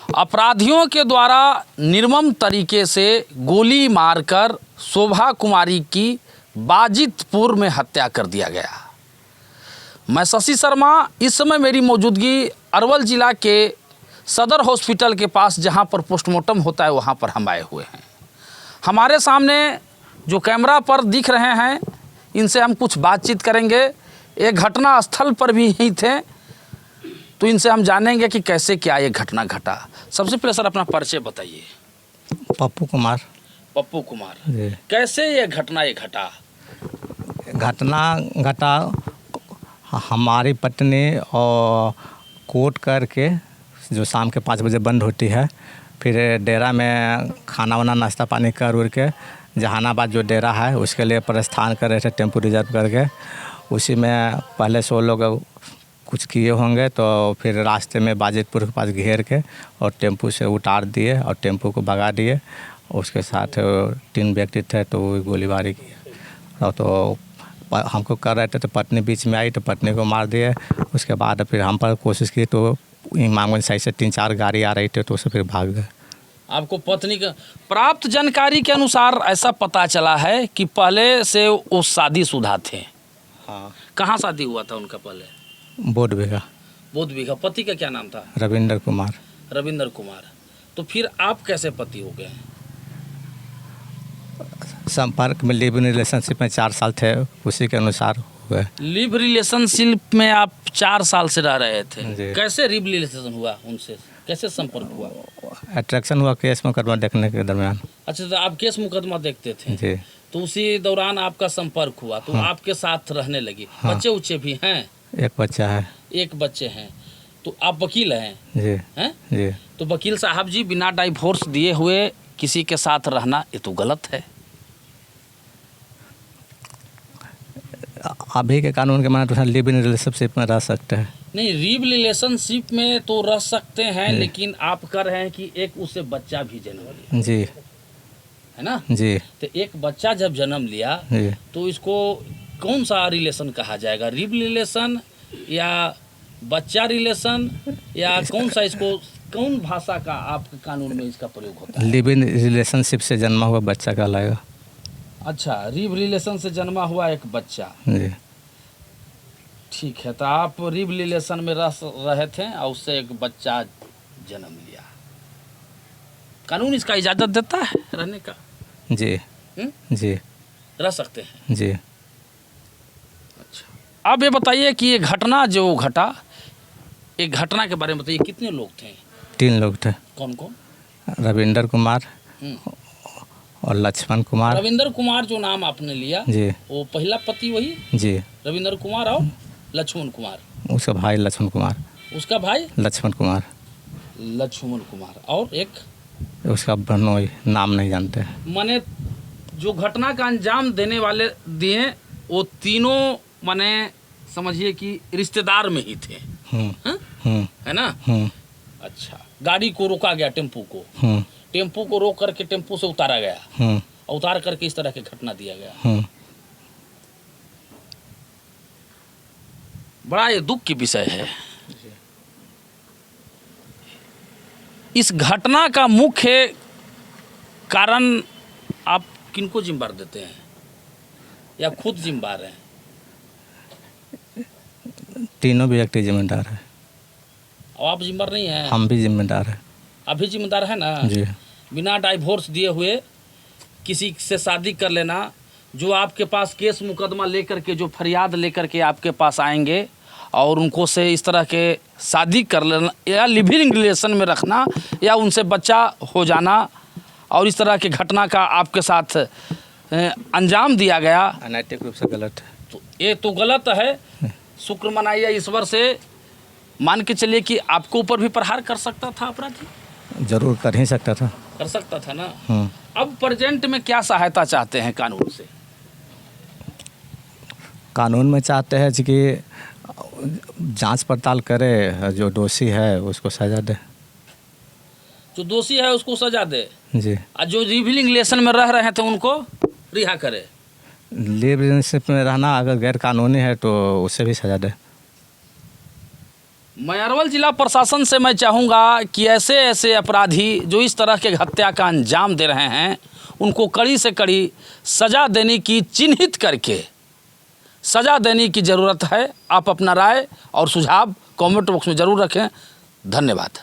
अपराधियों के द्वारा निर्मम तरीके से गोली मारकर शोभा कुमारी की बाजितपुर में हत्या कर दिया गया। मैं शशि शर्मा, इस समय मेरी मौजूदगी अरवल जिला के सदर हॉस्पिटल के पास, जहां पर पोस्टमार्टम होता है, वहां पर हम आए हुए हैं। हमारे सामने जो कैमरा पर दिख रहे हैं, इनसे हम कुछ बातचीत करेंगे। एक घटना स्थल पर भी ही थे, तो इनसे हम जानेंगे कि कैसे क्या ये घटना घटा। सबसे पहले सर अपना परिचय बताइए। पप्पू कुमार। पप्पू कुमार, जी। कैसे ये घटना घटा? घटना घटा हमारी पत्नी और कोर्ट करके जो शाम के 5 बजे बंद होती है, फिर डेरा में खाना वाना नाश्ता पानी कर उड़ के जहानाबाद जो डेरा है उसके लिए प्रस्थान कर रहे थे टेम्पो रिजर्व करके। उसी में पहले से वो लोग कुछ किए होंगे, तो फिर रास्ते में बाजितपुर के पास घेर के और टेम्पो से उतार दिए और टेम्पो को भगा दिए। उसके साथ 3 व्यक्ति थे, तो वो गोलीबारी किया। और तो हमको कर रहे थे, तो पत्नी बीच में आई तो पत्नी को मार दिए। उसके बाद फिर हम पर कोशिश की, तो इमामगंज साइड से 3-4 गाड़ी आ रही थी, तो उससे फिर भाग गए। आपको पत्नी का प्राप्त जानकारी के अनुसार ऐसा पता चला है कि पहले से वो शादीशुदा थे। हाँ। कहाँ शादी हुआ था उनका पहले? बोधबिघा। बोधबिघा। पति का क्या नाम था? रविंदर कुमार। रविंदर कुमार। तो फिर आप कैसे पति हो गए? संपर्क में लिव इन रिलेशनशिप में 4 साल थे, उसी के अनुसार हो गए। लिव रिलेशनशिप में आप 4 साल से रह रहे थे। जी। कैसे लिव रिलेशन हुआ उनसे? कैसे संपर्क हुआ? अट्रैक्शन हुआ केस मुकदमा देखने के दरमियान। अच्छा, तो आप केस मुकदमा देखते थे? जी। तो उसी दौरान आपका संपर्क हुआ, तो हाँ। आपके साथ रहने लगी। हाँ। बच्चे उच्चे भी हैं? एक बच्चा है। एक बच्चे हैं। तो आप वकील हैं? जी। हैं? जी। तो वकील साहब जी, बिना डाइवोर्स दिए हुए किसी के साथ रहना ये तो गलत है। अभी के कानून के माने तो लिव इन रिलेशनशिप में रह सकते हैं। नहीं, लिव रिलेशनशिप में तो रह सकते हैं, लेकिन आप कह रहे हैं कि एक उससे बच्चा भी जन्म लिया, जी। है ना? जी। तो एक बच्चा जब जन्म लिया, जी। तो इसको कौन सा रिलेशन कहा जाएगा? लिव रिलेशन या बच्चा रिलेशन, या कौन सा, इसको कौन भाषा का आपके कानून में इसका प्रयोग होता है? लिव इन रिलेशनशिप से जन्मा हुआ बच्चा कहलाएगा। अच्छा, लिव रिलेशन से जन्मा हुआ एक बच्चा। जी। ठीक है, तो आप लिव रिलेशन में रहे थे और उससे एक बच्चा जन्म लिया। कानून इसका इजाज़त देता है रहने का? जी। जी। रह सकते हैं। जी। अच्छा, अब ये बताइए कि ये घटना जो घटा, एक घटना के बारे में बताइए। कितने लोग थे? 3 लोग थे। कौन कौन? रविंदर कुमार और लक्ष्मण कुमार। रविंदर कुमार जो नाम आपने लिया, जी। वो पहला पति वही? जी। रविंदर कुमार और लक्ष्मण कुमार। उसका भाई लक्ष्मण कुमार। उसका भाई लक्ष्मण कुमार। लक्ष्मण कुमार। और एक उसका बहनोई, नाम नहीं जानते। माने जो घटना का अंजाम देने वाले दिए, वो तीनों माने समझिए कि रिश्तेदार में ही थे। है ना? अच्छा, गाड़ी को रोका गया, टेम्पू को। टेम्पू को रोक करके टेम्पू से उतारा गया, और उतार करके इस तरह की घटना दिया गया। बड़ा ये दुख की विषय है। इस घटना का मुख्य कारण आप किनको जिम्मेदार देते हैं, या खुद जिम्मेदार हैं? तीनों व्यक्ति जिम्मेदार है। और आप जिम्मेदार नहीं हैं? हम भी जिम्मेदार हैं। अभी जिम्मेदार है ना? जी। बिना डाइवोर्स दिए हुए किसी से शादी कर लेना, जो आपके पास केस मुकदमा लेकर के, जो फरियाद लेकर के आपके पास आएंगे और उनको से इस तरह के शादी कर लेना, या लिविंग रिलेशन में रखना, या उनसे बच्चा हो जाना, और इस तरह की घटना का आपके साथ अंजाम दिया गया, अनैतिक रूप से गलत है। तो ये तो गलत है। शुक्र मनाइए ईश्वर से, मान के चलिए कि आपके ऊपर भी प्रहार कर सकता था अपराधी। जरूर कर ही सकता था। कर सकता था ना? अब प्रेजेंट में क्या सहायता चाहते हैं कानून से? कानून में चाहते हैं कि जांच पड़ताल करे, जो दोषी है उसको सजा दे। जो दोषी है उसको सजा दे। जी। और जो लिविंग रिलेशन में रह रहे थे उनको रिहा करे। लिव रिलेशनशिप में रहना अगर गैर कानूनी है तो उसे भी सजा दे। मैं अरवल जिला प्रशासन से मैं चाहूँगा कि ऐसे ऐसे अपराधी जो इस तरह के हत्या का अंजाम दे रहे हैं उनको कड़ी से कड़ी सज़ा देने की, चिन्हित करके सज़ा देने की ज़रूरत है। आप अपना राय और सुझाव कमेंट बॉक्स में ज़रूर रखें। धन्यवाद।